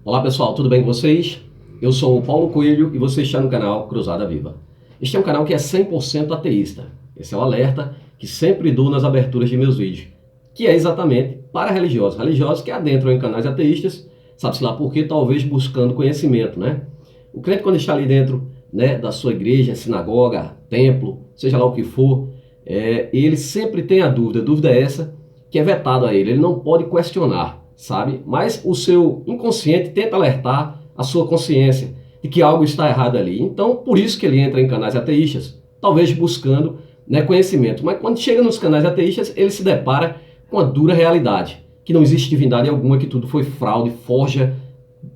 Olá pessoal, tudo bem com vocês? Eu sou o Paulo Coelho e você está no canal Cruzada Viva. Este é um canal que é 100% ateísta. Esse é o alerta que sempre dou nas aberturas de meus vídeos, que é exatamente para religiosos que adentram em canais ateístas, sabe-se lá por quê, talvez buscando conhecimento, né? O crente, quando está ali dentro, né, da sua igreja, sinagoga, templo, seja lá o que for, ele sempre tem a dúvida é essa que é vetado a ele não pode questionar, sabe? Mas o seu inconsciente tenta alertar a sua consciência de que algo está errado ali. Então, por isso que ele entra em canais ateístas, talvez buscando, né, conhecimento. Mas quando chega nos canais ateístas, ele se depara com a dura realidade, que não existe divindade alguma, que tudo foi fraude, forja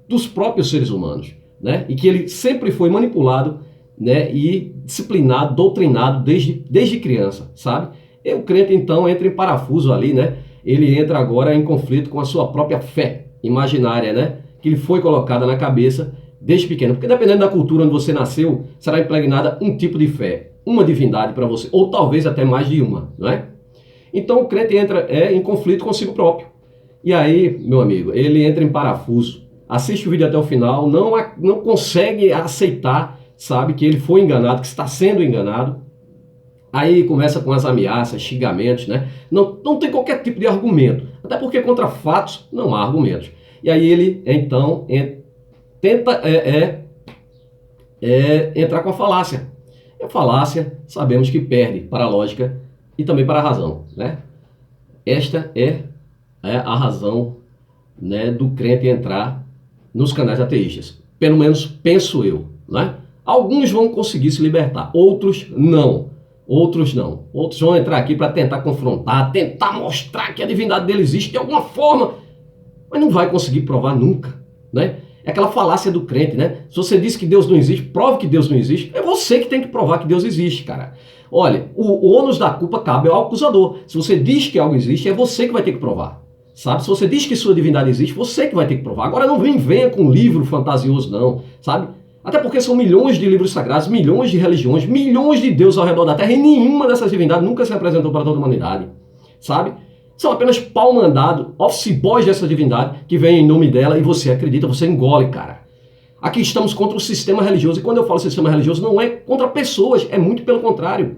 dos próprios seres humanos, né? E que ele sempre foi manipulado, né, e disciplinado, doutrinado desde criança, sabe? E o crente, então, entra em parafuso ali, né? Ele entra agora em conflito com a sua própria fé imaginária, né? Que lhe foi colocada na cabeça desde pequeno. Porque dependendo da cultura onde você nasceu, será impregnada um tipo de fé, uma divindade para você, ou talvez até mais de uma, não é? Então o crente entra em conflito consigo próprio. E aí, meu amigo, ele entra em parafuso, assiste o vídeo até o final, não consegue aceitar, sabe, que ele foi enganado, que está sendo enganado. Aí começa com as ameaças, xingamentos, né? Não tem qualquer tipo de argumento, até porque contra fatos não há argumentos. E aí ele, então, tenta entrar com a falácia. E a falácia, sabemos que perde para a lógica e também para a razão, né? Esta é a razão, né, do crente entrar nos canais ateístas. Pelo menos penso eu, né? Alguns vão conseguir se libertar, outros não. Outros não. Outros vão entrar aqui para tentar confrontar, tentar mostrar que a divindade dele existe de alguma forma, mas não vai conseguir provar nunca, né? É aquela falácia do crente, né? Se você diz que Deus não existe, prove que Deus não existe. É você que tem que provar que Deus existe, cara. Olha, o ônus da culpa cabe ao acusador. Se você diz que algo existe, é você que vai ter que provar, sabe? Se você diz que sua divindade existe, você que vai ter que provar. Agora não venha com um livro fantasioso não, sabe? Até porque são milhões de livros sagrados, milhões de religiões, milhões de deuses ao redor da Terra e nenhuma dessas divindades nunca se apresentou para toda a humanidade, sabe? São apenas pau mandado, office boys dessa divindade que vem em nome dela e você acredita, você engole, cara. Aqui estamos contra o sistema religioso e quando eu falo sistema religioso não é contra pessoas, é muito pelo contrário.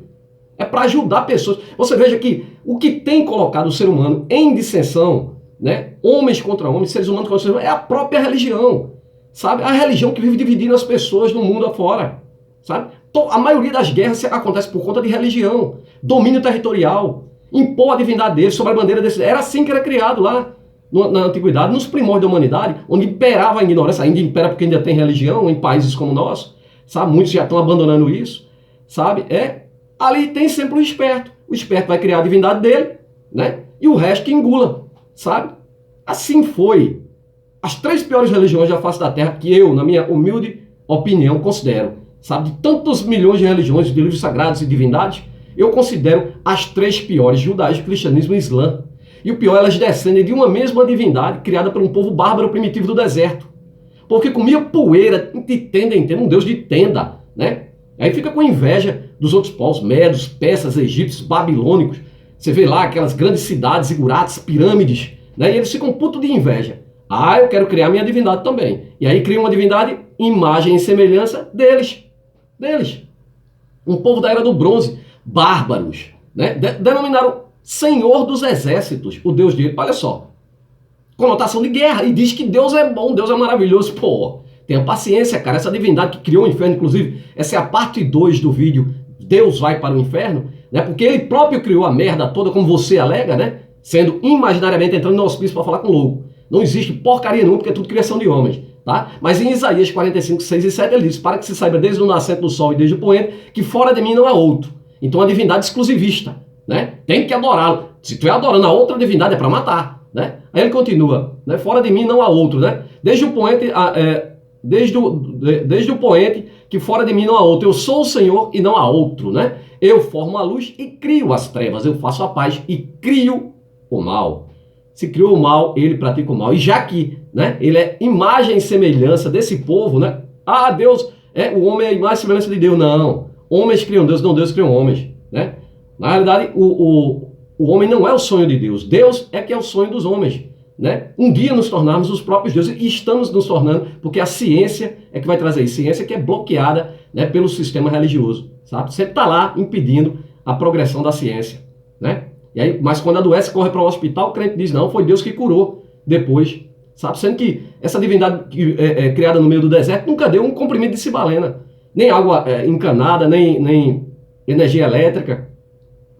É para ajudar pessoas. Você veja que o que tem colocado o ser humano em dissensão, né? Homens contra homens, seres humanos contra seres humanos, é a própria religião. Sabe? A religião que vive dividindo as pessoas no mundo afora, sabe? A maioria das guerras acontece por conta de religião, domínio territorial, impor a divindade deles sobre a bandeira deles. Era assim que era criado lá na antiguidade, nos primórdios da humanidade, onde imperava a ignorância, ainda impera porque ainda tem religião em países como o nosso, sabe? Muitos já estão abandonando isso, sabe? Ali tem sempre o esperto vai criar a divindade dele, né? E o resto que engula, sabe? Assim foi. As 3 piores religiões da face da Terra, que eu, na minha humilde opinião, considero, sabe, de tantos milhões de religiões, de livros sagrados e divindades, eu considero as 3 piores, judaísmo, cristianismo e islã. E o pior, elas descendem de uma mesma divindade criada por um povo bárbaro primitivo do deserto. Porque comia poeira de tenda em tenda, um deus de tenda, né? Aí fica com inveja dos outros povos, medos, persas, egípcios, babilônicos. Você vê lá aquelas grandes cidades, zigurates, pirâmides, né? E eles ficam putos de inveja. Ah, eu quero criar minha divindade também. E aí cria uma divindade, imagem e semelhança deles. Um povo da Era do Bronze, bárbaros, né? Denominaram Senhor dos Exércitos, o Deus dele. Olha só, conotação de guerra. E diz que Deus é bom, Deus é maravilhoso. Pô, tenha paciência, cara. Essa divindade que criou o inferno, inclusive, essa é a parte 2 do vídeo, Deus vai para o inferno, né? Porque ele próprio criou a merda toda, como você alega, né? Sendo imaginariamente entrando no hospício para falar com o louco. Não existe porcaria nenhuma, porque é tudo criação de homens, tá? Mas em Isaías 45, 6 e 7 ele diz, para que se saiba desde o nascente do sol e desde o poente, que fora de mim não há outro. Então a divindade exclusivista, né? Tem que adorá-lo. Se tu é adorando a outra divindade é para matar, né? Aí ele continua, né? Fora de mim não há outro, né? Desde o poente, desde o poente, que fora de mim não há outro. Eu sou o Senhor e não há outro, né? Eu formo a luz e crio as trevas. Eu faço a paz e crio o mal. Se criou o mal, ele pratica o mal. E já que, né, ele é imagem e semelhança desse povo, né? Ah, Deus, o homem é imagem e semelhança de Deus. Não. Homens criam Deus, não Deus criam homens, né? Na realidade, o homem não é o sonho de Deus. Deus é que é o sonho dos homens. né, um dia nos tornarmos os próprios deuses, e estamos nos tornando, porque a ciência é que vai trazer isso, ciência que é bloqueada, né, pelo sistema religioso, sabe? Sempre está lá impedindo a progressão da ciência, né? E aí, mas quando adoece, corre para o hospital, o crente diz, não, foi Deus que curou depois, sabe? Sendo que essa divindade criada no meio do deserto nunca deu um comprimido de cibalena, nem água encanada, nem energia elétrica,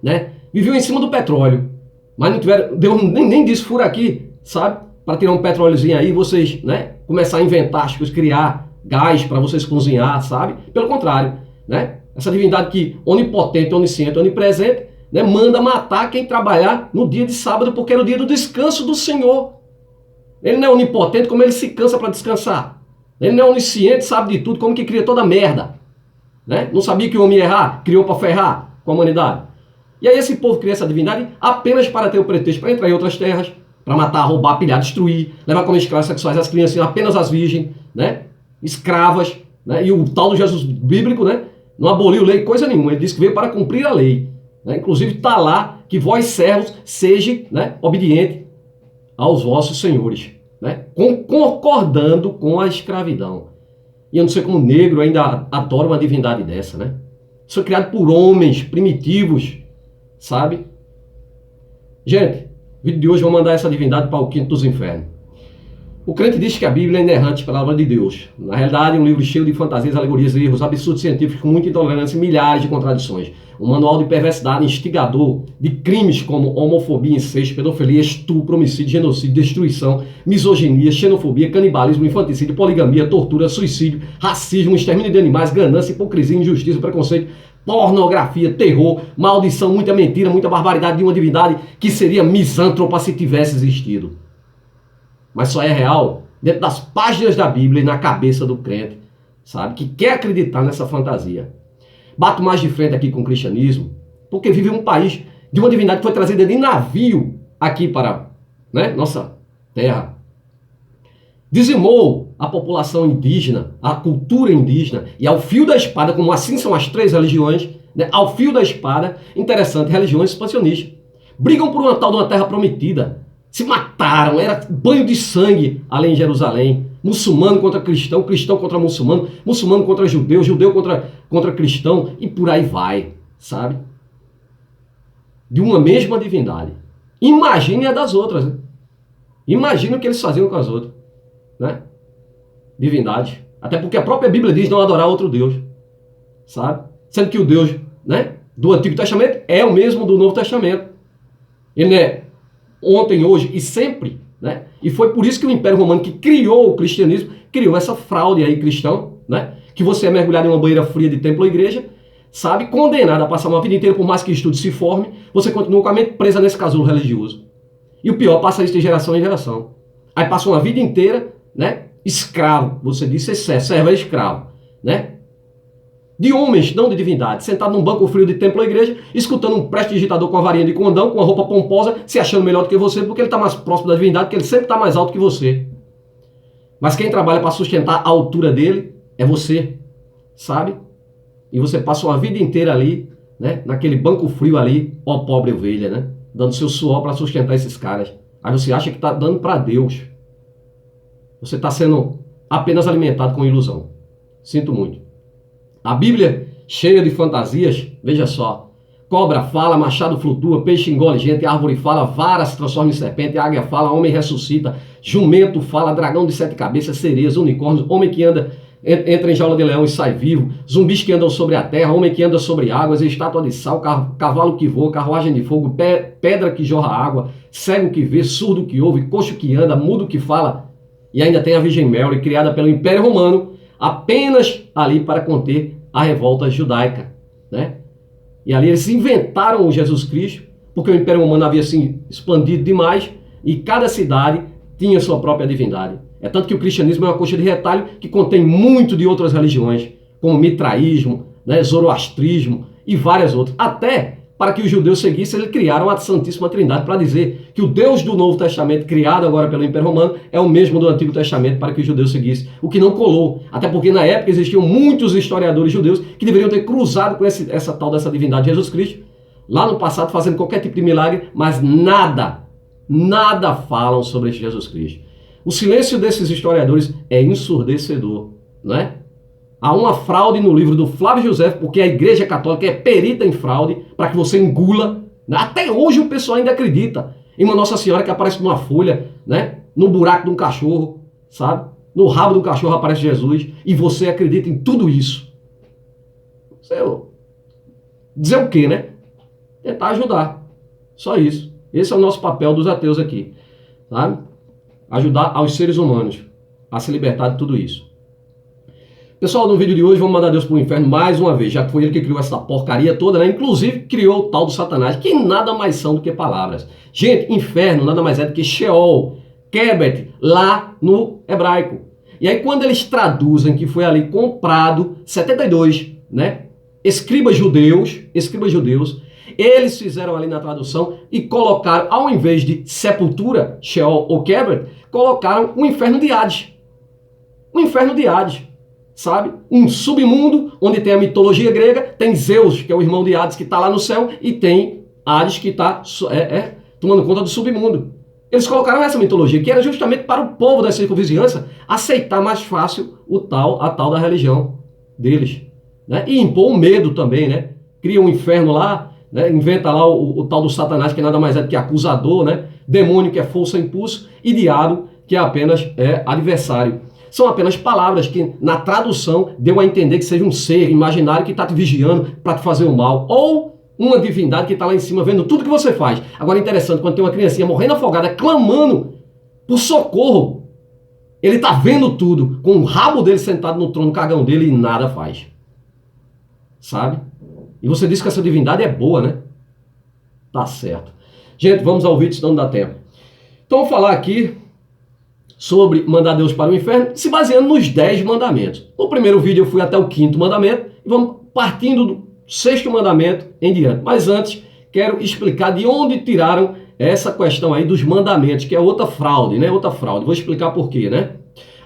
né? Viveu em cima do petróleo, mas não tiveram, Deus nem disse, fura aqui, sabe? Para tirar um petróleozinho aí, vocês, né? Começar a inventar as coisas, criar gás para vocês cozinhar, sabe? Pelo contrário, né? Essa divindade que onipotente, onisciente, onipresente, né, manda matar quem trabalhar no dia de sábado, porque era o dia do descanso do Senhor. Ele não é onipotente, como ele se cansa para descansar. Ele não é onisciente, sabe de tudo, como que cria toda merda. Né? Não sabia que o homem ia errar, criou para ferrar com a humanidade. E aí esse povo cria essa divindade apenas para ter o pretexto para entrar em outras terras, para matar, roubar, pilhar, destruir, levar como escravas sexuais as crianças, apenas as virgens, né? Escravas. Né? E o tal do Jesus bíblico, né, não aboliu lei, coisa nenhuma. Ele disse que veio para cumprir a lei. Né? Inclusive está lá que vós servos sejam, né, obedientes aos vossos senhores, né? Concordando com a escravidão. E eu não sei como o negro ainda adora uma divindade dessa, né? Isso foi criado por homens primitivos, sabe? Gente, no vídeo de hoje eu vou mandar essa divindade para o quinto dos infernos. O crente diz que a Bíblia é inerrante, palavra de Deus. Na realidade, é um livro cheio de fantasias, alegorias, erros, absurdos científicos, com muita intolerância e milhares de contradições. Um manual de perversidade instigador de crimes como homofobia, incesto, pedofilia, estupro, homicídio, genocídio, destruição, misoginia, xenofobia, canibalismo, infanticídio, poligamia, tortura, suicídio, racismo, extermínio de animais, ganância, hipocrisia, injustiça, preconceito, pornografia, terror, maldição, muita mentira, muita barbaridade de uma divindade que seria misântropa se tivesse existido. Mas só é real dentro das páginas da Bíblia e na cabeça do crente, sabe? Que quer acreditar nessa fantasia. Bato mais de frente aqui com o cristianismo, porque vive um país de uma divindade que foi trazida de navio aqui para, né, nossa terra. Dizimou a população indígena, a cultura indígena, e ao fio da espada, como assim são as três religiões, né, ao fio da espada, interessante, religiões expansionistas. Brigam por uma tal de uma terra prometida. Se mataram, era banho de sangue ali em Jerusalém. Muçulmano contra cristão, cristão contra muçulmano, muçulmano contra judeu, judeu contra cristão, e por aí vai, sabe? De uma mesma divindade. Imagine a das outras, né? Imagine o que eles faziam com as outras, né? Divindade. Até porque a própria Bíblia diz não adorar outro Deus, sabe? Sendo que o Deus, né, do Antigo Testamento é o mesmo do Novo Testamento. Ele é ontem, hoje e sempre, né? E foi por isso que o Império Romano, que criou o cristianismo, criou essa fraude aí cristão, né? Que você é mergulhado em uma banheira fria de templo ou igreja, sabe? Condenado a passar uma vida inteira, por mais que estude se forme, você continua com a mente presa nesse casulo religioso. E o pior, passa isso de geração em geração. Aí passa uma vida inteira, né? Escravo, você disse servo é escravo, né? De homens, não de divindade, sentado num banco frio de templo ou igreja, escutando um prestidigitador com a varinha de condão, com uma roupa pomposa, se achando melhor do que você, porque ele está mais próximo da divindade, porque ele sempre está mais alto que você. Mas quem trabalha para sustentar a altura dele é você, sabe? E você passa uma vida inteira ali, né, naquele banco frio ali, ó pobre ovelha, né? Dando seu suor para sustentar esses caras. Aí você acha que está dando para Deus. Você está sendo apenas alimentado com ilusão. Sinto muito. A Bíblia, cheia de fantasias, veja só. Cobra fala, machado flutua, peixe engole gente, árvore fala, vara se transforma em serpente, águia fala, homem ressuscita, jumento fala, dragão de 7 cabeças, sereias, unicórnios, homem que entra em jaula de leão e sai vivo, zumbis que andam sobre a terra, homem que anda sobre águas, estátua de sal, cavalo que voa, carruagem de fogo, pedra que jorra água, cego que vê, surdo que ouve, coxo que anda, mudo que fala. E ainda tem a Virgem Mary, criada pelo Império Romano, apenas ali para conter a revolta judaica, né? E ali eles inventaram o Jesus Cristo, porque o Império Romano havia se expandido demais e cada cidade tinha sua própria divindade. É tanto que o cristianismo é uma coxa de retalho que contém muito de outras religiões, como mitraísmo, né, zoroastrismo e várias outras. Até para que os judeus seguissem, eles criaram a Santíssima Trindade para dizer que o Deus do Novo Testamento, criado agora pelo Império Romano, é o mesmo do Antigo Testamento para que os judeus seguissem. O que não colou. Até porque na época existiam muitos historiadores judeus que deveriam ter cruzado com essa tal dessa divindade de Jesus Cristo, lá no passado fazendo qualquer tipo de milagre, mas nada Nada falam sobre este Jesus Cristo. O silêncio desses historiadores é ensurdecedor, não é? Há uma fraude no livro do Flávio José, porque a Igreja Católica é perita em fraude, para que você engula. Né? Até hoje o pessoal ainda acredita em uma Nossa Senhora que aparece numa folha, né? No buraco de um cachorro, sabe? No rabo do cachorro aparece Jesus, e você acredita em tudo isso. Dizer o quê, né? Tentar ajudar. Só isso. Esse é o nosso papel dos ateus aqui, sabe? Ajudar aos seres humanos a se libertar de tudo isso. Pessoal, no vídeo de hoje vamos mandar Deus para o inferno mais uma vez, já que foi ele que criou essa porcaria toda, né? Inclusive criou o tal do Satanás, que nada mais são do que palavras. Gente, inferno nada mais é do que Sheol, Kebet, lá no hebraico. E aí quando eles traduzem que foi ali comprado, 72, né? Escribas judeus, eles fizeram ali na tradução e colocaram, ao invés de sepultura, Sheol ou Kebet, colocaram o inferno de Hades. O inferno de Hades. Sabe? Um submundo onde tem a mitologia grega, tem Zeus, que é o irmão de Hades, que está lá no céu, e tem Hades, que está tomando conta do submundo. Eles colocaram essa mitologia, que era justamente para o povo da circunvizinhança aceitar mais fácil a tal da religião deles. Né? E impor o medo também, né? Cria um inferno lá, né? Inventa lá o tal do Satanás, que nada mais é do que acusador, né? Demônio, que é força e impulso, e diabo, que é apenas adversário. São apenas palavras que, na tradução, deu a entender que seja um ser imaginário que está te vigiando para te fazer o mal. Ou uma divindade que está lá em cima vendo tudo que você faz. Agora, interessante, quando tem uma criancinha morrendo afogada, clamando por socorro, ele está vendo tudo, com o rabo dele sentado no trono cagão dele e nada faz. Sabe? E você diz que essa divindade é boa, né? Tá certo. Gente, vamos ao vídeo, senão não dá tempo. Então, vou falar aqui sobre mandar Deus para o inferno, se baseando nos 10 mandamentos. No primeiro vídeo eu fui até o 5º mandamento, e vamos partindo do 6º mandamento em diante. Mas antes, quero explicar de onde tiraram essa questão aí dos mandamentos, que é outra fraude, né? Outra fraude. Vou explicar por quê, né?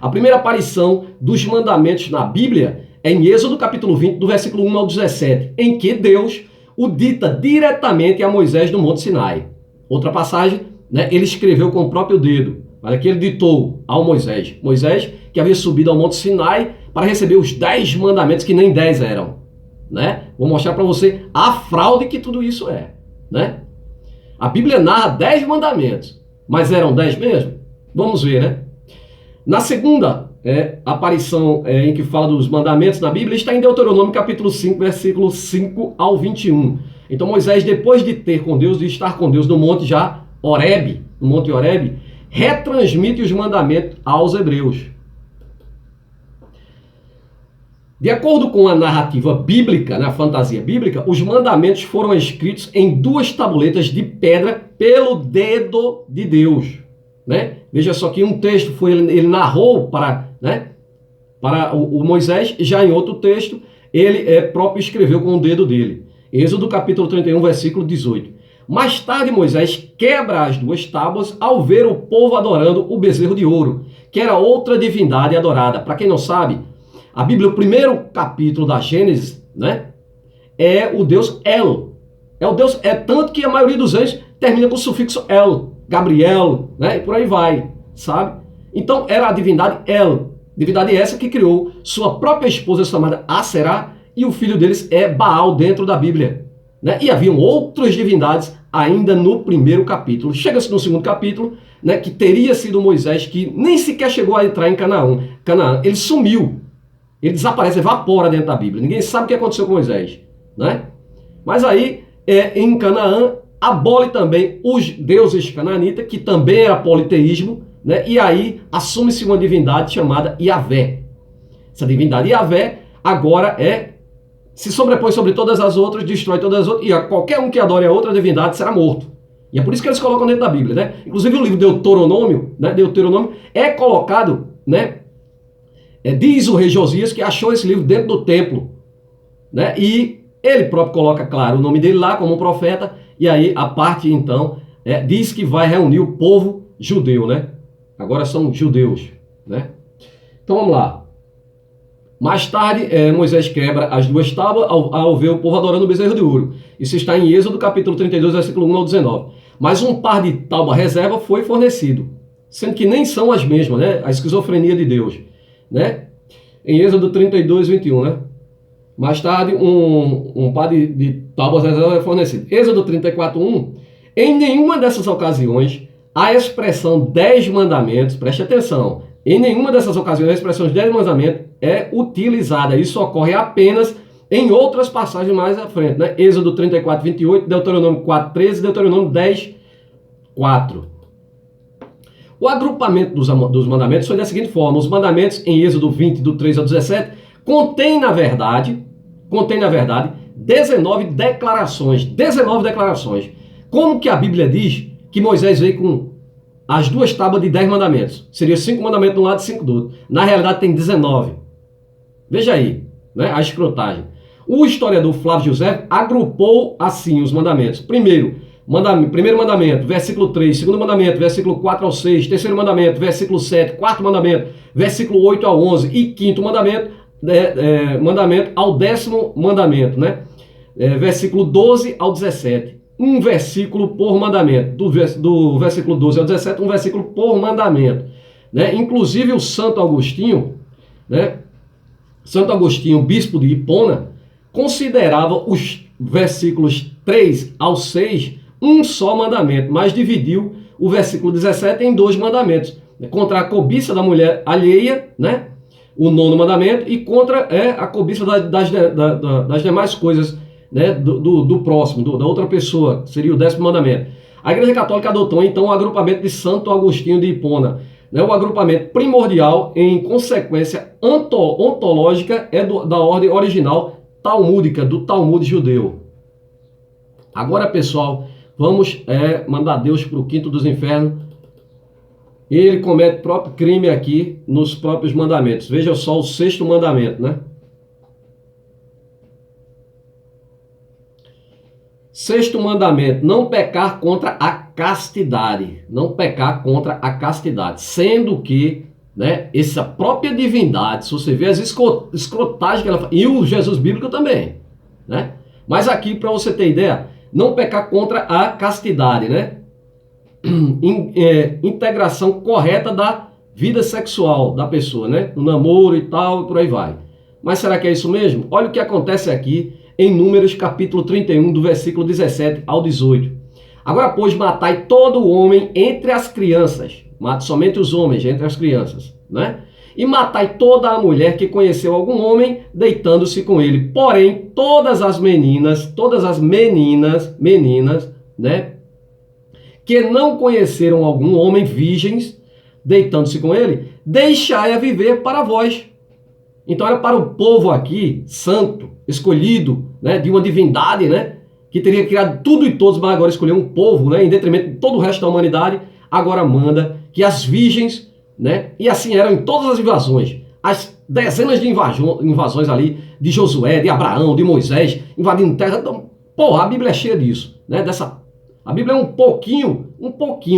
A primeira aparição dos mandamentos na Bíblia é em Êxodo capítulo 20, do versículo 1 ao 17, em que Deus o dita diretamente a Moisés no Monte Sinai. Outra passagem, né? Ele escreveu com o próprio dedo. Olha que ele ditou ao Moisés. Moisés, que havia subido ao Monte Sinai para receber os 10 mandamentos, que nem 10 eram. Né? Vou mostrar para você a fraude que tudo isso é. Né? A Bíblia narra 10 mandamentos, mas eram 10 mesmo? Vamos ver, né? Na segunda aparição em que fala dos mandamentos na Bíblia, está em Deuteronômio capítulo 5, versículo 5 ao 21. Então Moisés, depois de ter com Deus, de estar com Deus no Monte Horebe, no Monte Horebe, retransmite os mandamentos aos hebreus. De acordo com a narrativa bíblica, na fantasia bíblica, os mandamentos foram escritos em 2 tabuletas de pedra pelo dedo de Deus. Né? Veja só que um texto ele narrou para o Moisés, já em outro texto ele próprio escreveu com o dedo dele. Êxodo capítulo 31, versículo 18. Mais tarde, Moisés quebra as 2 tábuas ao ver o povo adorando o bezerro de ouro, que era outra divindade adorada. Para quem não sabe, a Bíblia, o primeiro capítulo da Gênesis, né, é o Deus El. Tanto que a maioria dos anjos termina com o sufixo El, Gabriel, né, e por aí vai, sabe? Então, era a divindade El. Divindade essa que criou sua própria esposa chamada Aserá, e o filho deles é Baal dentro da Bíblia. Né? E haviam outras divindades ainda no primeiro capítulo. Chega-se no segundo capítulo, né, que teria sido Moisés, que nem sequer chegou a entrar em Canaã. Ele sumiu. Ele desaparece, evapora dentro da Bíblia. Ninguém sabe o que aconteceu com Moisés. Né? Mas aí, em Canaã, abole também os deuses cananitas, que também era politeísmo, né? E aí assume-se uma divindade chamada Yahvé. Essa divindade Yahvé agora se sobrepõe sobre todas as outras, destrói todas as outras, e qualquer um que adore a outra divindade será morto. E é por isso que eles colocam dentro da Bíblia, né? Inclusive o livro Deuteronômio, né? Deuteronômio é colocado, né? Diz o rei Josias que achou esse livro dentro do templo, né? E ele próprio coloca, claro, o nome dele lá como um profeta, e aí a parte, então, diz que vai reunir o povo judeu, né? Agora são judeus, né? Então vamos lá. Mais tarde, Moisés quebra as 2 tábuas ao ver o povo adorando o bezerro de ouro. Isso está em Êxodo capítulo 32, versículo 1 ao 19. Mas um par de tábua reserva foi fornecido, sendo que nem são as mesmas, né? A esquizofrenia de Deus, né? Em Êxodo 32, 21, né? Mais tarde, um par de tábuas reserva é fornecido. Êxodo 34, 1. Em nenhuma dessas ocasiões, a expressão 10 mandamentos, preste atenção, em nenhuma dessas ocasiões a expressão 10 mandamentos é utilizada. Isso ocorre apenas em outras passagens mais à frente, né? Êxodo 34, 28, Deuteronômio 4, 13, Deuteronômio 10, 4. O agrupamento dos mandamentos foi da seguinte forma: os mandamentos em Êxodo 20, do 3 ao 17, contém na verdade 19 declarações. 19 declarações. Como que a Bíblia diz que Moisés veio com as duas tábuas de 10 mandamentos? Seria 5 mandamentos de um lado e 5 do outro. Na realidade tem 19. Veja aí, né, a escrotagem. O historiador Flávio José agrupou assim os mandamentos. Primeiro mandamento, versículo 3. Segundo mandamento, versículo 4 ao 6. Terceiro mandamento, versículo 7. Quarto mandamento, versículo 8 ao 11. E quinto mandamento, mandamento ao 10º mandamento, né? Versículo 12 ao 17. Um versículo por mandamento. Do versículo 12 ao 17, um versículo por mandamento, né? Inclusive o Santo Agostinho, né? Santo Agostinho, bispo de Hipona, considerava os versículos 3 ao 6 um só mandamento, mas dividiu o versículo 17 em 2 mandamentos. Contra a cobiça da mulher alheia, né? O 9º mandamento, e contra a cobiça das demais coisas, né, do próximo, da outra pessoa, seria o 10º mandamento. A Igreja Católica adotou então o agrupamento de Santo Agostinho de Hipona, né, o agrupamento primordial em consequência ontológica da ordem original talmúdica, do Talmud judeu. Agora, pessoal, vamos mandar Deus para o quinto dos infernos. Ele comete o próprio crime aqui nos próprios mandamentos. Veja só o 6º mandamento, né? 6º mandamento: não pecar contra a castidade. Não pecar contra a castidade. Sendo que, né, essa própria divindade, se você vê as escrotagens que ela faz, e o Jesus bíblico também, né? Mas aqui, para você ter ideia, não pecar contra a castidade, né? Integração correta da vida sexual da pessoa, né? No namoro e tal, e por aí vai. Mas será que é isso mesmo? Olha o que acontece aqui em Números capítulo 31, do versículo 17 ao 18. Agora, pois, matai todo o homem entre as crianças. Mate somente os homens entre as crianças, né? E matai toda a mulher que conheceu algum homem deitando-se com ele. Porém, todas as meninas, né, que não conheceram algum homem, virgens, deitando-se com ele, deixai-a viver para vós. Então era para o povo aqui, santo, escolhido, né, de uma divindade, né, que teria criado tudo e todos, mas agora escolheu um povo, né, em detrimento de todo o resto da humanidade, agora manda que as virgens, né, e assim eram em todas as invasões, as dezenas de invasões ali, de Josué, de Abraão, de Moisés, invadindo terra. Então, porra, a Bíblia é cheia disso, né, a Bíblia é um pouquinho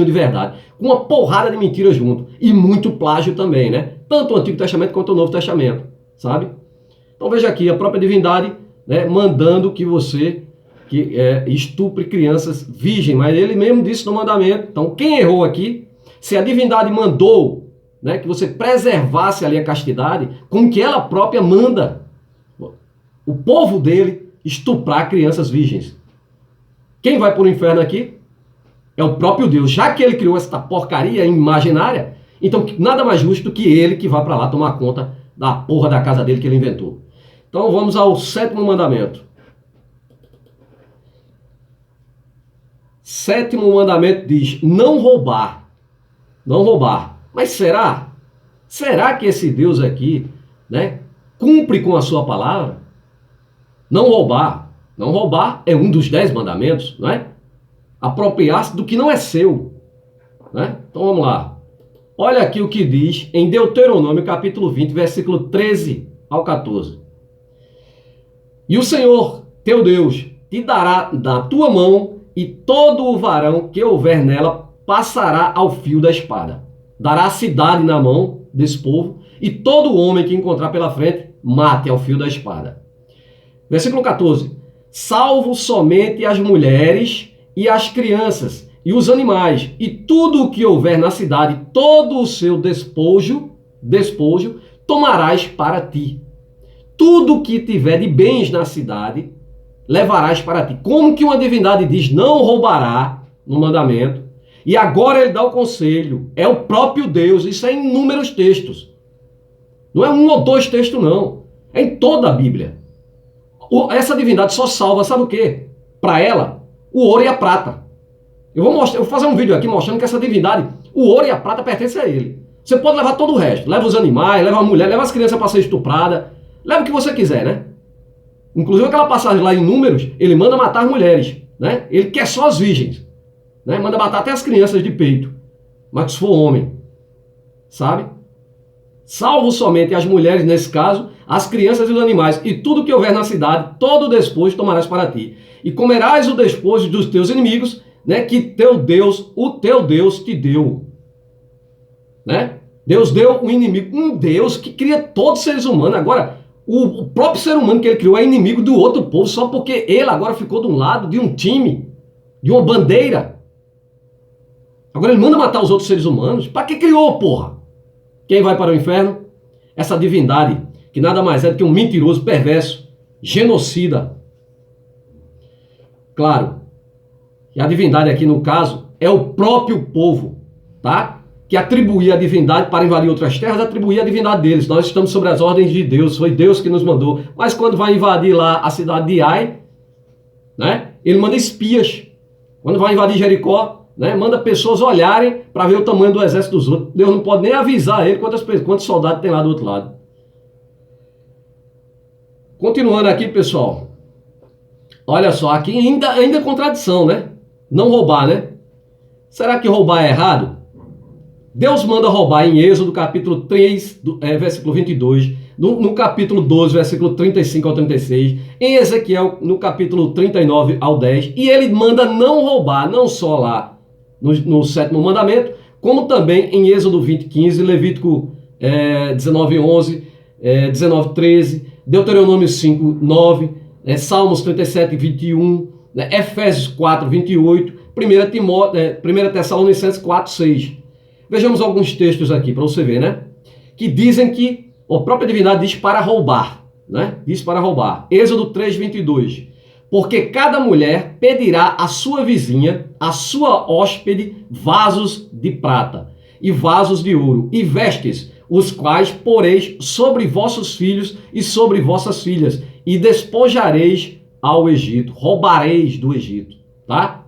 de verdade, com uma porrada de mentiras junto, e muito plágio também, né, tanto o Antigo Testamento quanto o Novo Testamento, sabe? Então veja aqui, a própria divindade, né, mandando que você estupre crianças virgens, mas ele mesmo disse no mandamento. Então quem errou aqui, se a divindade mandou, né, que você preservasse ali a castidade, como que ela própria manda o povo dele estuprar crianças virgens? Quem vai para o inferno aqui é o próprio Deus, já que ele criou essa porcaria imaginária. Então nada mais justo do que ele que vá para lá tomar conta da porra da casa dele que ele inventou. Então vamos ao 7º mandamento. 7º mandamento diz: não roubar. Não roubar. Mas será? Será que esse Deus aqui, né, cumpre com a sua palavra? Não roubar. Não roubar é um dos 10 mandamentos, não é? Apropriar-se do que não é seu, né? Então vamos lá. Olha aqui o que diz em Deuteronômio capítulo 20, versículo 13 ao 14. E o Senhor, teu Deus, te dará na tua mão, e todo o varão que houver nela passará ao fio da espada. Dará a cidade na mão desse povo, e todo homem que encontrar pela frente, mate ao fio da espada. Versículo 14. Salvo somente as mulheres e as crianças, e os animais, e tudo o que houver na cidade, todo o seu despojo, tomarás para ti. Tudo o que tiver de bens na cidade, levarás para ti. Como que uma divindade diz, não roubará, no mandamento, e agora ele dá o conselho, é o próprio Deus, isso é em inúmeros textos. Não é um ou dois textos, não. É em toda a Bíblia. Essa divindade só salva, sabe o quê? Para ela, o ouro e a prata. Eu vou fazer um vídeo aqui mostrando que essa divindade, o ouro e a prata pertencem a ele. Você pode levar todo o resto. Leva os animais, leva a mulher, leva as crianças para ser estuprada. Leva o que você quiser, né? Inclusive aquela passagem lá em Números, ele manda matar as mulheres, né? Ele quer só as virgens, né? Manda matar até as crianças de peito. Mas se for homem, sabe? Salvo somente as mulheres, nesse caso, as crianças e os animais, e tudo que houver na cidade, todo o despojo tomarás para ti. E comerás o despojo dos teus inimigos, né, que teu Deus, o teu Deus te deu. Né? Deus deu um inimigo, um Deus que cria todos os seres humanos. Agora, o próprio ser humano que ele criou é inimigo do outro povo, só porque ele agora ficou de um lado de um time, de uma bandeira. Agora ele manda matar os outros seres humanos. Para que criou, porra? Quem vai para o inferno? Essa divindade, que nada mais é do que um mentiroso, perverso, genocida. Claro, e a divindade aqui no caso é o próprio povo, tá? Que atribuía a divindade para invadir outras terras, atribuía a divindade deles. Nós estamos sobre as ordens de Deus, foi Deus que nos mandou. Mas quando vai invadir lá a cidade de Ai, né? Ele manda espias. Quando vai invadir Jericó, né, manda pessoas olharem para ver o tamanho do exército dos outros. Deus não pode nem avisar ele quantos soldados tem lá do outro lado. Continuando aqui, pessoal. Olha só, aqui ainda é contradição, né? Não roubar, né? Será que roubar é errado? Deus manda roubar em Êxodo, capítulo 3, versículo 22, no capítulo 12, versículo 35 ao 36, em Ezequiel, no capítulo 39 ao 10, e ele manda não roubar, não só lá no sétimo mandamento, como também em Êxodo 20, 15, Levítico 19, 11, 19, 13, Deuteronômio 5, 9, Salmos 37, 21, Efésios 4, 28, 1 Tessalonicenses 4, 6. Vejamos alguns textos aqui para você ver, né? Que dizem que a própria divindade diz para roubar, né? Diz para roubar. Êxodo 3, 22. Porque cada mulher pedirá à sua vizinha, à sua hóspede, vasos de prata e vasos de ouro e vestes, os quais poreis sobre vossos filhos e sobre vossas filhas, e despojareis ao Egito, roubareis do Egito, tá?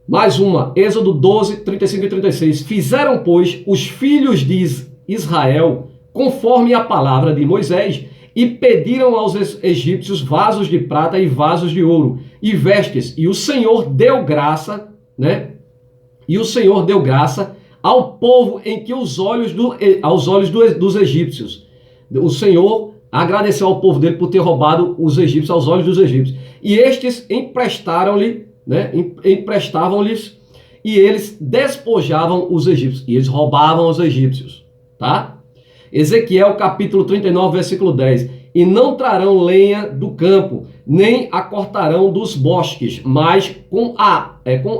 Mais uma, Êxodo 12, 35 e 36. Fizeram, pois, os filhos de Israel, conforme a palavra de Moisés, e pediram aos egípcios vasos de prata e vasos de ouro, e vestes, e o Senhor deu graça, né? E o Senhor deu graça ao povo em que aos olhos dos egípcios. O Senhor agradeceu ao povo dele por ter roubado os egípcios aos olhos dos egípcios. E estes emprestaram-lhe, né? Emprestavam-lhes, e eles despojavam os egípcios. E eles roubavam os egípcios, tá? Ezequiel capítulo 39, versículo 10. E não trarão lenha do campo, nem a cortarão dos bosques, mas com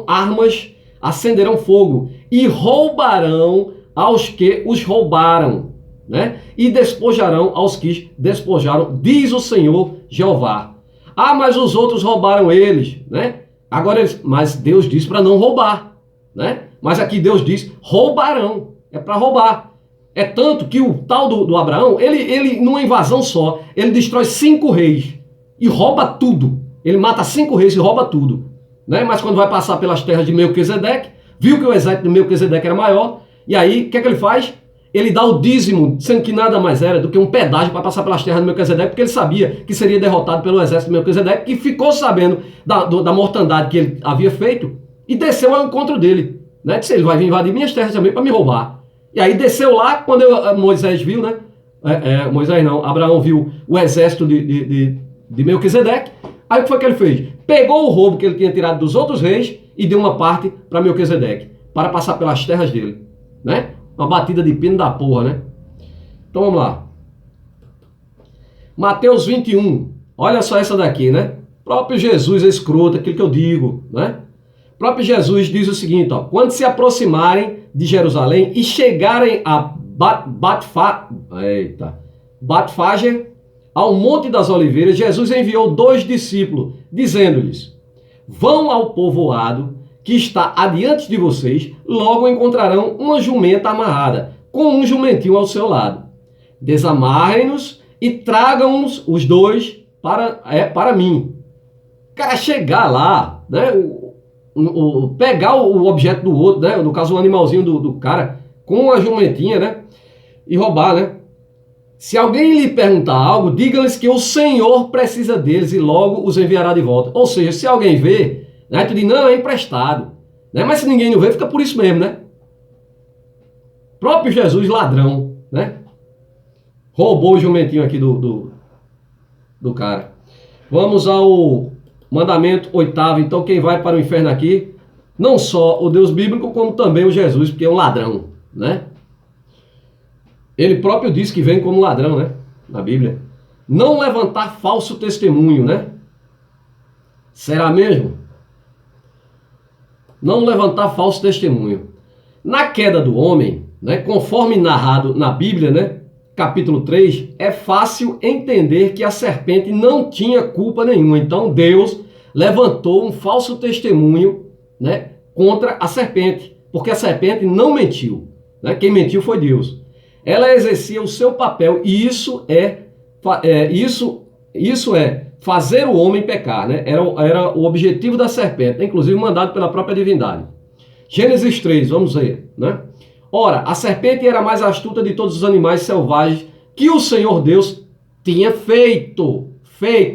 armas acenderão fogo e roubarão aos que os roubaram, né? E despojarão aos que despojaram, diz o Senhor Jeová. Ah, mas os outros roubaram eles, né? Agora, mas Deus diz para não roubar, né? Mas aqui Deus diz, roubarão, é para roubar. É tanto que o tal do Abraão, ele numa invasão só, ele destrói 5 reis e rouba tudo. Ele mata 5 reis e rouba tudo, né? Mas quando vai passar pelas terras de Melquisedeque, viu que o exército de Melquisedeque era maior, e aí, o que é que ele faz? Ele dá o dízimo, sendo que nada mais era do que um pedágio para passar pelas terras de Melquisedeque, porque ele sabia que seria derrotado pelo exército de Melquisedeque, que ficou sabendo da mortandade que ele havia feito, e desceu ao encontro dele, né? Disse, ele vai vir invadir minhas terras também para me roubar. E aí desceu lá, quando Moisés viu, né? Abraão viu o exército de Melquisedeque. Aí o que foi que ele fez? Pegou o roubo que ele tinha tirado dos outros reis e deu uma parte para Melquisedeque, para passar pelas terras dele, né? Uma batida de pino da porra, né? Então vamos lá. Mateus 21. Olha só essa daqui, né? Próprio Jesus é escroto, aquilo que eu digo, né? próprio Jesus diz o seguinte, ó, quando se aproximarem de Jerusalém e chegarem a Batfage, ao Monte das Oliveiras, Jesus enviou 2 discípulos, dizendo-lhes, vão ao povoado que está adiante de vocês, logo encontrarão uma jumenta amarrada, com um jumentinho ao seu lado. Desamarrem-nos e tragam-nos os 2 para mim. O cara chegar lá, né, pegar o objeto do outro, né, no caso o animalzinho do cara, com a jumentinha, né, e roubar, né. Se alguém lhe perguntar algo, diga-lhes que o Senhor precisa deles e logo os enviará de volta. Ou seja, se alguém vê, né, tu diz, não, é emprestado. Né? Mas se ninguém não vê, fica por isso mesmo, né? Próprio Jesus, ladrão, né? Roubou o jumentinho aqui do cara. Vamos ao mandamento 8º. Então quem vai para o inferno aqui, não só o Deus bíblico, como também o Jesus, porque é um ladrão, né? Ele próprio diz que vem como ladrão, né? Na Bíblia. Não levantar falso testemunho, né? Será mesmo? Não levantar falso testemunho. Na queda do homem, né, conforme narrado na Bíblia, né, capítulo 3, é fácil entender que a serpente não tinha culpa nenhuma. Então Deus levantou um falso testemunho, né, contra a serpente, porque a serpente não mentiu, né? Quem mentiu foi Deus. Ela exercia o seu papel e isso é fazer o homem pecar, né? Era o objetivo da serpente, inclusive mandado pela própria divindade. Gênesis 3, vamos ver, né? Ora, a serpente era a mais astuta de todos os animais selvagens que o Senhor Deus tinha feito.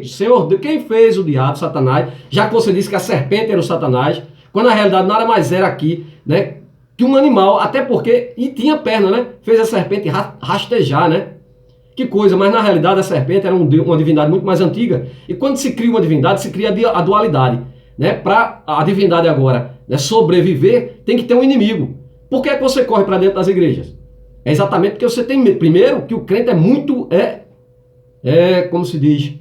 Senhor Deus, quem fez o diabo, Satanás, já que você disse que a serpente era o Satanás, quando na realidade nada mais era aqui, né, que um animal, até porque, e tinha perna, né? Fez a serpente rastejar, né? Que coisa, mas na realidade a serpente era uma divindade muito mais antiga. E quando se cria uma divindade, se cria a dualidade, né? Para a divindade agora, né, sobreviver, tem que ter um inimigo. Por que é que você corre para dentro das igrejas? É exatamente porque você tem, primeiro, que o crente é muito, como se diz,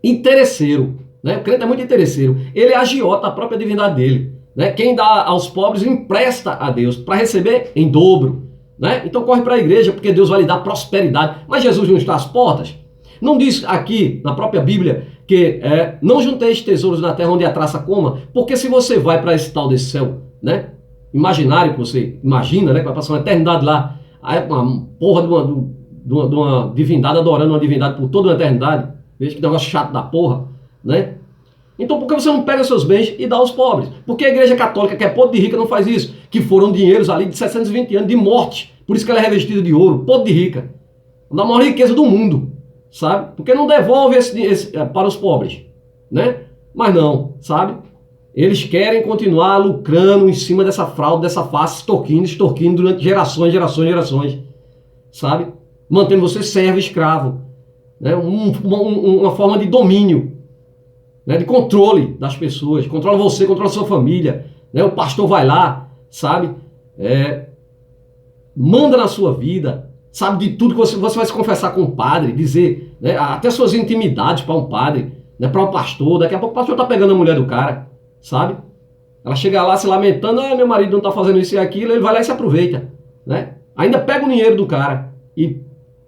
interesseiro, né? O crente é muito interesseiro. Ele é agiota a própria divindade dele, né? Quem dá aos pobres empresta a Deus para receber em dobro, né? Então corre para a igreja porque Deus vai lhe dar prosperidade. Mas Jesus não está às portas? Não diz aqui na própria Bíblia que não junteis tesouros na terra onde a traça coma? Porque se você vai para esse tal desse céu, né, imaginário que você imagina, né, que vai passar uma eternidade lá, aí uma porra de uma divindade adorando uma divindade por toda uma eternidade, veja que negócio chato da porra, né? Então por que você não pega seus bens e dá aos pobres? Porque a igreja católica, que é podre de rica, não faz isso? Que foram dinheiros ali de 720 anos de morte. Por isso que ela é revestida de ouro, podre de rica. Da maior riqueza do mundo, sabe? Porque não devolve esse para os pobres, né? Mas não, sabe? Eles querem continuar lucrando em cima dessa fraude, dessa farsa, extorquindo durante gerações, sabe? Mantendo você servo, escravo, né? Uma forma de domínio, né, de controle das pessoas, controla você, controla sua família, né, o pastor vai lá, sabe, manda na sua vida, sabe de tudo que você vai se confessar com o padre, dizer, né, até suas intimidades para um padre, né, para um pastor, daqui a pouco o pastor está pegando a mulher do cara, sabe, ela chega lá se lamentando, meu marido não está fazendo isso e aquilo, ele vai lá e se aproveita, né, ainda pega o dinheiro do cara e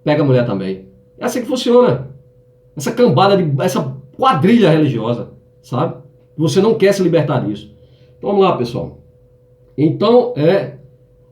pega a mulher também. É assim que funciona, essa cambada, essa quadrilha religiosa, sabe? Você não quer se libertar disso. Então, vamos lá, pessoal. Então,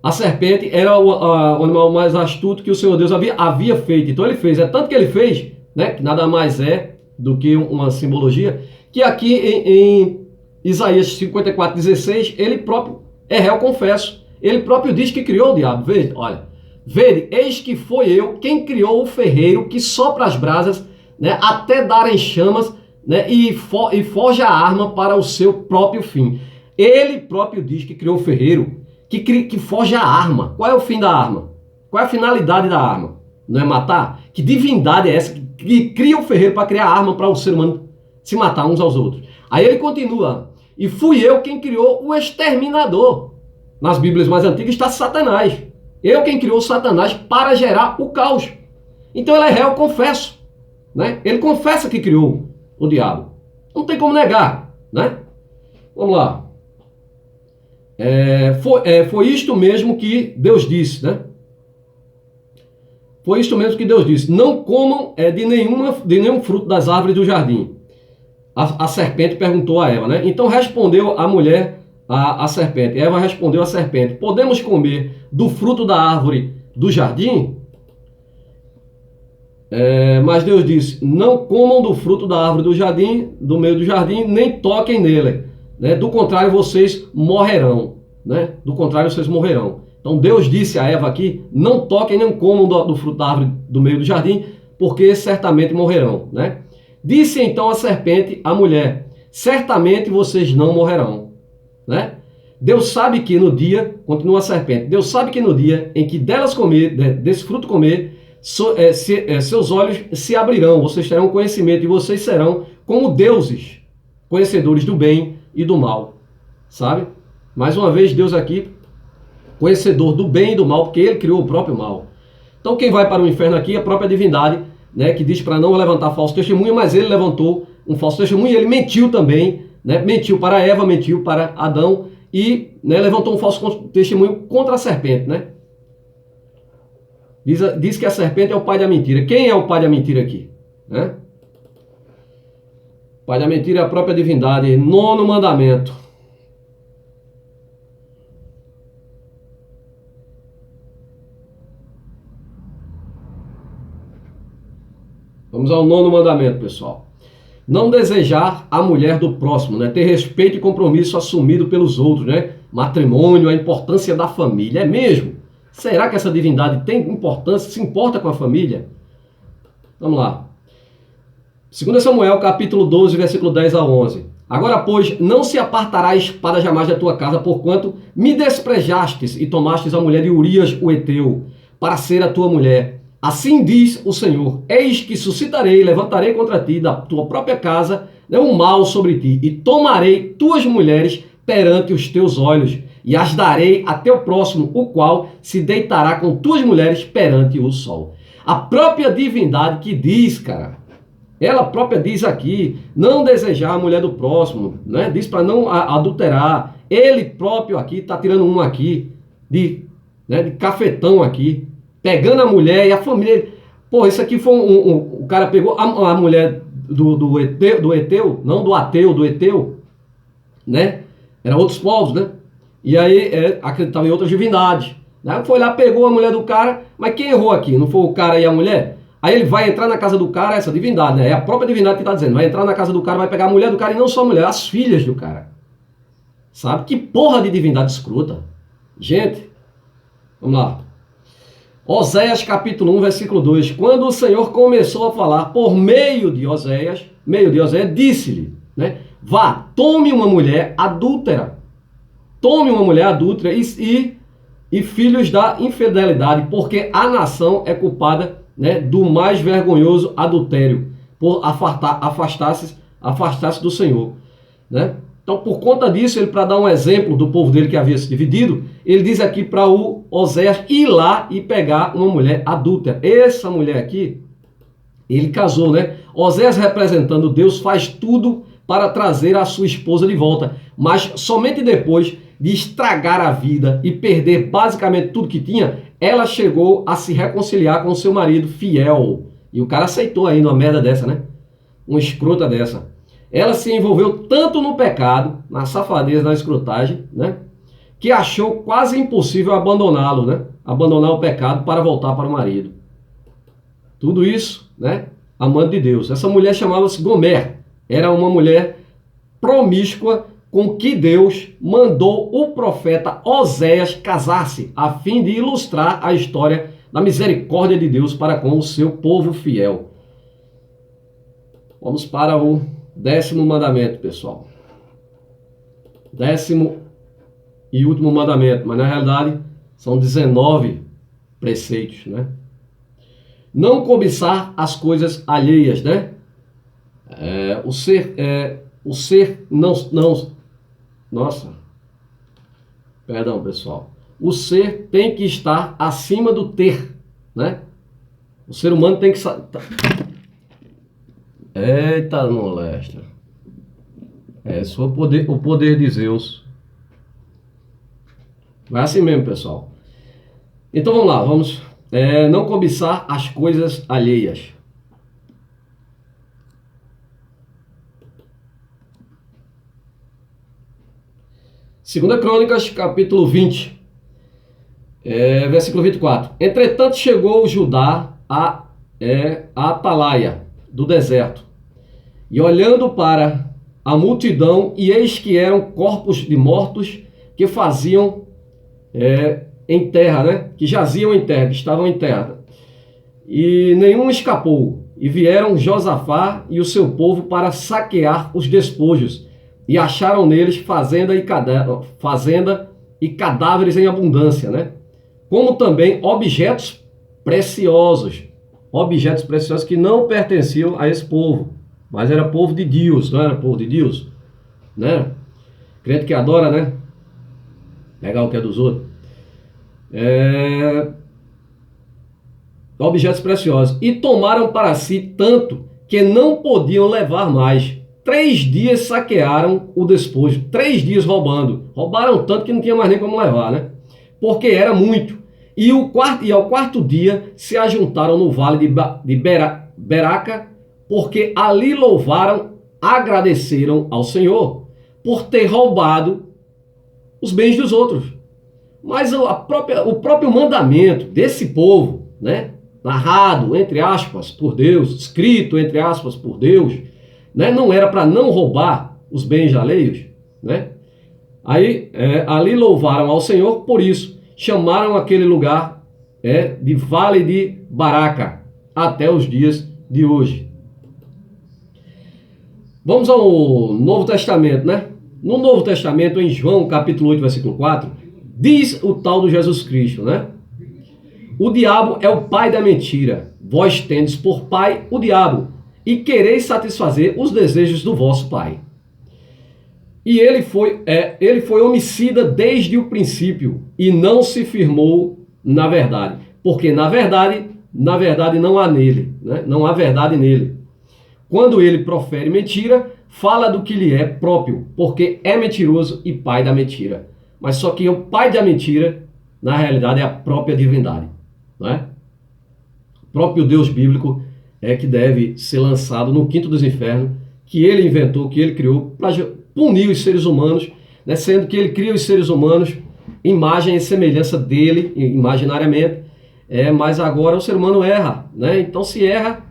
a serpente era o animal mais astuto que o Senhor Deus havia feito. Então, ele fez. É tanto que ele fez, né? Que nada mais é do que uma simbologia, que aqui em Isaías 54:16, ele próprio é réu confesso. Ele próprio diz que criou o diabo. Veja, olha. Vede, eis que foi eu quem criou o ferreiro que sopra as brasas, né, até darem chamas, né, e forja a arma para o seu próprio fim. Ele próprio diz que criou o ferreiro, que forja a arma. Qual é o fim da arma? Qual é a finalidade da arma? Não é matar? Que divindade é essa que cria o ferreiro para criar a arma para o ser humano se matar uns aos outros? Aí ele continua, e fui eu quem criou o exterminador. Nas Bíblias mais antigas está Satanás. Eu quem criou Satanás para gerar o caos. Então ele é réu, confesso. Né? Ele confessa que criou o diabo. Não tem como negar, né? Vamos lá. Foi isto mesmo que Deus disse, né? Foi isto mesmo que Deus disse: não comam de nenhum fruto das árvores do jardim. A serpente perguntou a Eva, né? Então respondeu a mulher, a serpente. Eva respondeu à serpente: podemos comer do fruto da árvore do jardim? Mas Deus disse: não comam do fruto da árvore do jardim, do meio do jardim, nem toquem nele, né? Do contrário, vocês morrerão, né? Do contrário, vocês morrerão. Então Deus disse a Eva aqui: não toquem nem comam do fruto da árvore do meio do jardim, porque certamente morrerão, né? Disse então a serpente à mulher: certamente vocês não morrerão, né? Deus sabe que no dia, continua a serpente, Deus sabe que no dia em que delas comer, desse fruto comer, seus olhos se abrirão, vocês terão conhecimento e vocês serão como deuses, conhecedores do bem e do mal, sabe? Mais uma vez Deus aqui, conhecedor do bem e do mal, porque ele criou o próprio mal. Então quem vai para o inferno aqui é a própria divindade, né, que diz para não levantar falso testemunho, mas ele levantou um falso testemunho e ele mentiu também, né? Mentiu para Eva, mentiu para Adão e, né, levantou um falso testemunho contra a serpente, né? Diz que a serpente é o pai da mentira. Quem é o pai da mentira aqui? Né? O pai da mentira é a própria divindade. 9º mandamento. Vamos ao 9º mandamento, pessoal. Não desejar a mulher do próximo, né? Ter respeito e compromisso assumido pelos outros, né? Matrimônio, a importância da família. É mesmo? Será que essa divindade tem importância, se importa com a família? Vamos lá. 2 Samuel, capítulo 12, versículo 10 a 11. Agora, pois, não se apartará a espada jamais da tua casa, porquanto me desprezastes e tomastes a mulher de Urias, o Heteu, para ser a tua mulher. Assim diz o Senhor: eis que suscitarei e levantarei contra ti, da tua própria casa, um mal sobre ti, e tomarei tuas mulheres perante os teus olhos, e as darei a teu próximo, o qual se deitará com tuas mulheres perante o sol. A própria divindade que diz, cara, ela própria diz aqui, não desejar a mulher do próximo, né? Diz para não adulterar. Ele próprio aqui está tirando um aqui, de cafetão aqui, pegando a mulher e a família. Pô, isso aqui foi o cara pegou a mulher do Heteu, não do ateu, do Heteu, né? Eram outros povos, né? E aí acreditava em outras divindades. Né? Foi lá, pegou a mulher do cara, mas quem errou aqui? Não foi o cara e a mulher? Aí ele vai entrar na casa do cara, essa divindade, né? É a própria divindade que está dizendo. Vai entrar na casa do cara, vai pegar a mulher do cara, e não só a mulher, as filhas do cara. Sabe? Que porra de divindade escrota. Gente, vamos lá. Oséias capítulo 1, versículo 2. Quando o Senhor começou a falar por meio de Oséias, disse-lhe, né? Vá, tome uma mulher adúltera. Tome uma mulher adúltera e filhos da infidelidade, porque a nação é culpada, né, do mais vergonhoso adultério, por afastar-se do Senhor, né? Então, por conta disso, ele, para dar um exemplo do povo dele que havia se dividido, ele diz aqui para o Oséias ir lá e pegar uma mulher adúltera. Essa mulher aqui, ele casou, né? Oséias, representando Deus, faz tudo para trazer a sua esposa de volta, mas somente depois de estragar a vida e perder basicamente tudo que tinha, ela chegou a se reconciliar com seu marido fiel. E o cara aceitou ainda uma merda dessa, né? Uma escrota dessa. Ela se envolveu tanto no pecado, na safadeza, na escrotagem, né? Que achou quase impossível abandoná-lo, né? Abandonar o pecado para voltar para o marido. Tudo isso, né? Amante de Deus. Essa mulher chamava-se Gomer. Era uma mulher promíscua com que Deus mandou o profeta Oséias casar-se, a fim de ilustrar a história da misericórdia de Deus para com o seu povo fiel. Vamos para o 10º mandamento, pessoal. 10º e último mandamento, mas na realidade são 19 preceitos, né? Não cobiçar as coisas alheias, né? O ser não, nossa, perdão, pessoal. O ser tem que estar acima do ter, né? O ser humano tem que... Eita, molesta. Só o poder de Zeus. Vai assim mesmo, pessoal. Então vamos lá, vamos não cobiçar as coisas alheias. Segunda Crônicas, capítulo 20, versículo 24. Entretanto chegou Judá a Atalaia do deserto, e olhando para a multidão, e eis que eram corpos de mortos que faziam em terra, né? Que jaziam em terra, que estavam em terra. E nenhum escapou. E vieram Josafá e o seu povo para saquear os despojos, e acharam neles fazenda e cadáveres em abundância, né? Como também objetos preciosos que não pertenciam a esse povo, mas era povo de Deus, não era povo de Deus, né? Crente que adora, né? Pegar o que é dos outros. Objetos preciosos. E tomaram para si tanto que não podiam levar mais. 3 dias saquearam o despojo. 3 dias roubando. Roubaram tanto que não tinha mais nem como levar, né? Porque era muito. E ao quarto dia se ajuntaram no vale de Beraca, porque ali louvaram, agradeceram ao Senhor por ter roubado os bens dos outros. Mas o próprio mandamento desse povo, né, narrado, entre aspas, por Deus, escrito, entre aspas, por Deus, né, não era para não roubar os bens alheios, né? Aí, ali louvaram ao Senhor, por isso, chamaram aquele lugar de Vale de Baraca, até os dias de hoje. Vamos ao Novo Testamento, né? No Novo Testamento, em João, capítulo 8, versículo 4, diz o tal do Jesus Cristo, né? O diabo é o pai da mentira. Vós tendes por pai o diabo, e quereis satisfazer os desejos do vosso pai. E ele foi homicida desde o princípio, e não se firmou na verdade. Porque na verdade não há nele, né? Não há verdade nele. Quando ele profere mentira, fala do que lhe é próprio, porque é mentiroso e pai da mentira. Mas só que o pai da mentira, na realidade, é a própria divindade, não é? O próprio Deus bíblico é que deve ser lançado no quinto dos infernos, que ele inventou, que ele criou, para punir os seres humanos, né? Sendo que ele cria os seres humanos, imagem e semelhança dele, imaginariamente, mas agora o ser humano erra, né? Então, se erra,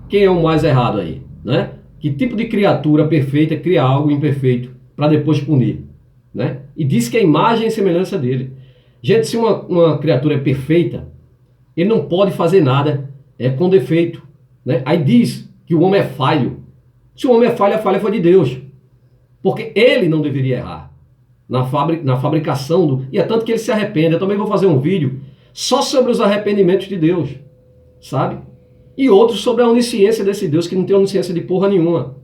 quem é o mais errado aí, né? Que tipo de criatura perfeita cria algo imperfeito para depois punir, né? E diz que é a imagem e semelhança dele. Gente, se uma criatura é perfeita, ele não pode fazer nada com defeito, né? Aí diz que o homem é falho. Se o homem é falho, a falha foi de Deus, porque ele não deveria errar na fabricação e é tanto que ele se arrepende. Eu também vou fazer um vídeo só sobre os arrependimentos de Deus, sabe? E outros sobre a onisciência desse Deus, que não tem onisciência de porra nenhuma.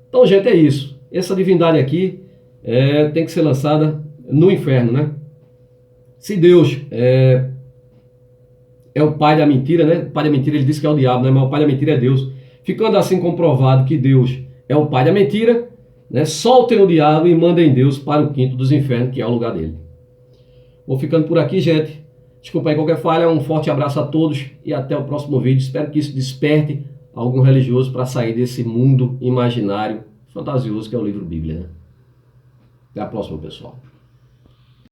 Então, gente, é isso. Essa divindade aqui tem que ser lançada no inferno, né? Se Deus é o pai da mentira, né? O pai da mentira, ele diz que é o diabo, né? Mas o pai da mentira é Deus. Ficando assim comprovado que Deus é o pai da mentira, né? Soltem o diabo e mandem Deus para o quinto dos infernos, que é o lugar dele. Vou ficando por aqui, gente. Desculpa aí qualquer falha, um forte abraço a todos e até o próximo vídeo. Espero que isso desperte algum religioso para sair desse mundo imaginário, fantasioso que é o livro Bíblia, né? Até a próxima, pessoal.